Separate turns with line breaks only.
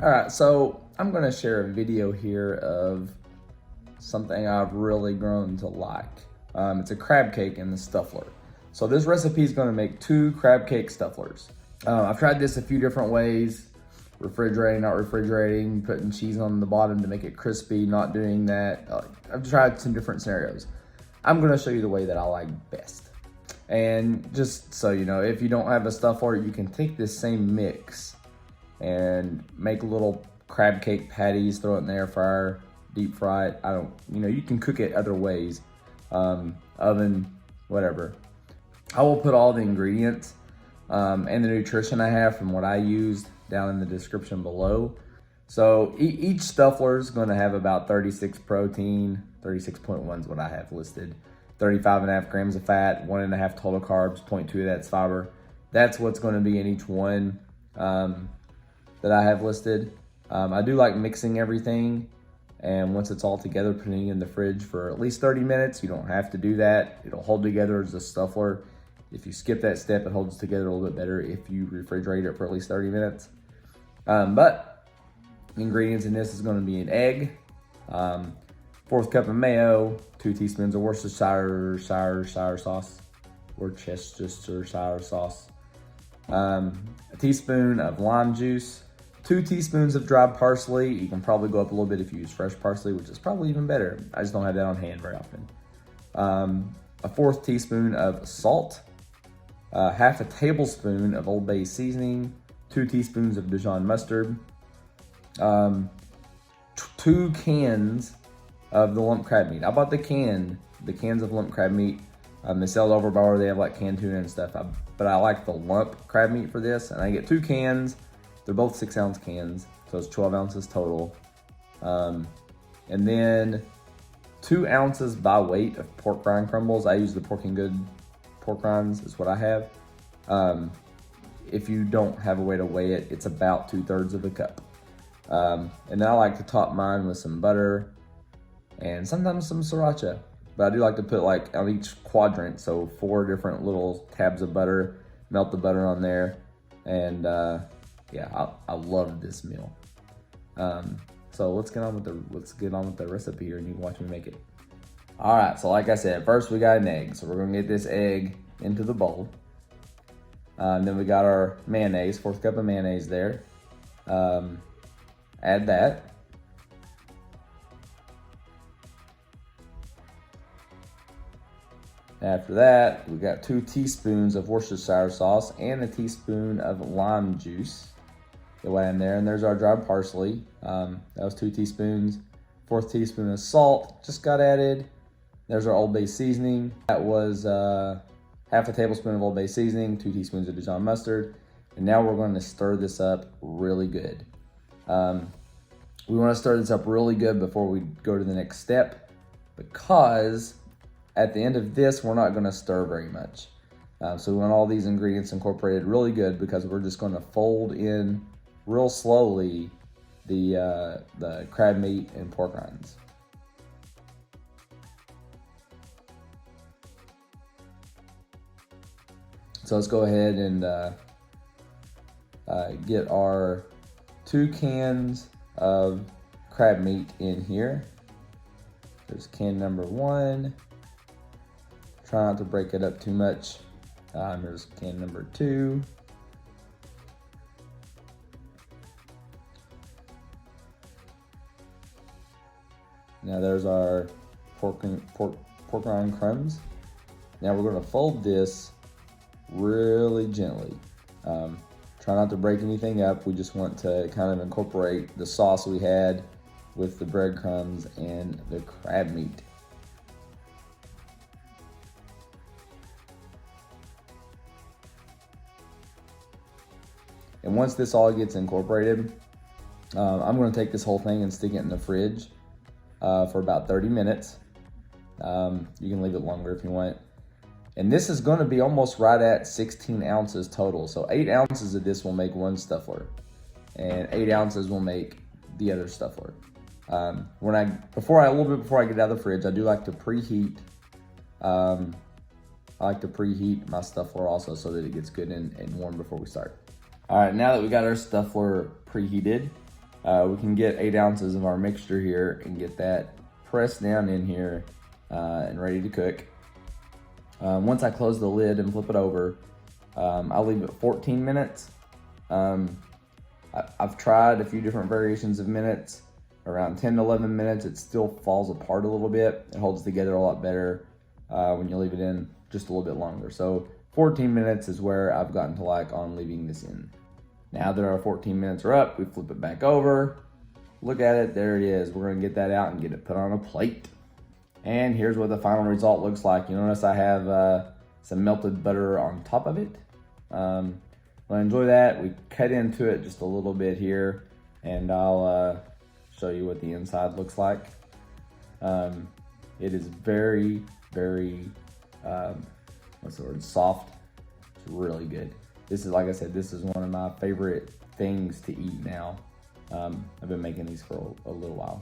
All right, so I'm gonna share a video here of something I've really grown to like. It's a crab cake in the Stuffler. So this recipe is gonna make 2 crab cake Stufflers. I've tried this a few different ways, refrigerating, not refrigerating, putting cheese on the bottom to make it crispy, not doing that. I've tried some different scenarios. I'm gonna show you the way that I like best. And just so you know, if you don't have a Stuffler, you can take this same mix and make little crab cake patties, throw it in the air fryer, deep fry it. You can cook it other ways, oven, whatever. I will put all the ingredients and the nutrition I have from what I used down in the description below. So each Stuffler is gonna have about 36 protein, 36.1 is what I have listed, 35.5 grams of fat, 1.5 total carbs, 0.2 of that's fiber. That's what's gonna be in each one that I have listed. I do like mixing everything, and once it's all together, putting it in the fridge for at least 30 minutes. You don't have to do that. It'll hold together as a Stuffler. If you skip that step, it holds together a little bit better if you refrigerate it for at least 30 minutes. But ingredients in this is gonna be an egg, 1/4 cup of mayo, 2 teaspoons of Worcestershire sauce, a teaspoon of lime juice, 2 teaspoons of dried parsley. You can probably go up a little bit if you use fresh parsley, which is probably even better. I just don't have that on hand very often. A 1/4 teaspoon of salt, 1/2 tablespoon of Old Bay Seasoning, 2 teaspoons of Dijon Mustard, 2 cans of the lump crab meat. I bought the cans of lump crab meat. They sell it over bar, they have like canned tuna and stuff, but I like the lump crab meat for this, and I get 2 cans. They're both 6-ounce cans, so it's 12 ounces total. And then 2 ounces by weight of pork rind crumbles. I use the Pork and Good pork rinds is what I have. If you don't have a way to weigh it, it's about 2/3 of a cup. And then I like to top mine with some butter and sometimes some sriracha. But I do like to put like on each quadrant, so 4 different little tabs of butter, melt the butter on there, and yeah, I love this meal. So let's get on with the recipe here, and you can watch me make it. All right, so like I said, first we got an egg. So we're gonna get this egg into the bowl. Then we got our mayonnaise, 1/4 cup of mayonnaise there. Add that. After that, we got 2 teaspoons of Worcestershire sauce and a teaspoon of lime juice. Go in there, and there's our dried parsley. That was 2 teaspoons. 1/4 teaspoon of salt just got added. There's our Old Bay seasoning. That was 1/2 tablespoon of Old Bay seasoning, 2 teaspoons of Dijon mustard. And now we're going to stir this up really good. We want to stir this up really good before we go to the next step, because at the end of this, we're not going to stir very much. So we want all these ingredients incorporated really good, because we're just going to fold in real slowly the crab meat and pork rinds. So let's go ahead and get our 2 cans of crab meat in here. There's can number 1. Try not to break it up too much. Here's can number 2. Now there's our pork rind crumbs. Now we're going to fold this really gently. Try not to break anything up. We just want to kind of incorporate the sauce we had with the breadcrumbs and the crab meat. And once this all gets incorporated, I'm going to take this whole thing and stick it in the fridge for about 30 minutes. You can leave it longer if you want. And this is going to be almost right at 16 ounces total. So 8 ounces of this will make 1 Stuffler, and 8 ounces will make the other Stuffler. A little bit before I get out of the fridge, I do like to preheat. I like to preheat my Stuffler also, so that it gets good and warm before we start. All right, now that we got our Stuffler preheated, we can get 8 ounces of our mixture here and get that pressed down in here and ready to cook. Once I close the lid and flip it over, I'll leave it 14 minutes. I've tried a few different variations of minutes. Around 10 to 11 minutes, it still falls apart a little bit. It holds together a lot better when you leave it in just a little bit longer. So 14 minutes is where I've gotten to like on leaving this in. Now that our 14 minutes are up, we flip it back over. Look at it, there it is. We're gonna get that out and get it put on a plate. And here's what the final result looks like. You notice I have some melted butter on top of it. When I enjoy that, we cut into it just a little bit here, and I'll show you what the inside looks like. It is very, very, what's the word, soft. It's really good. This is, like I said, this is one of my favorite things to eat now. I've been making these for a little while.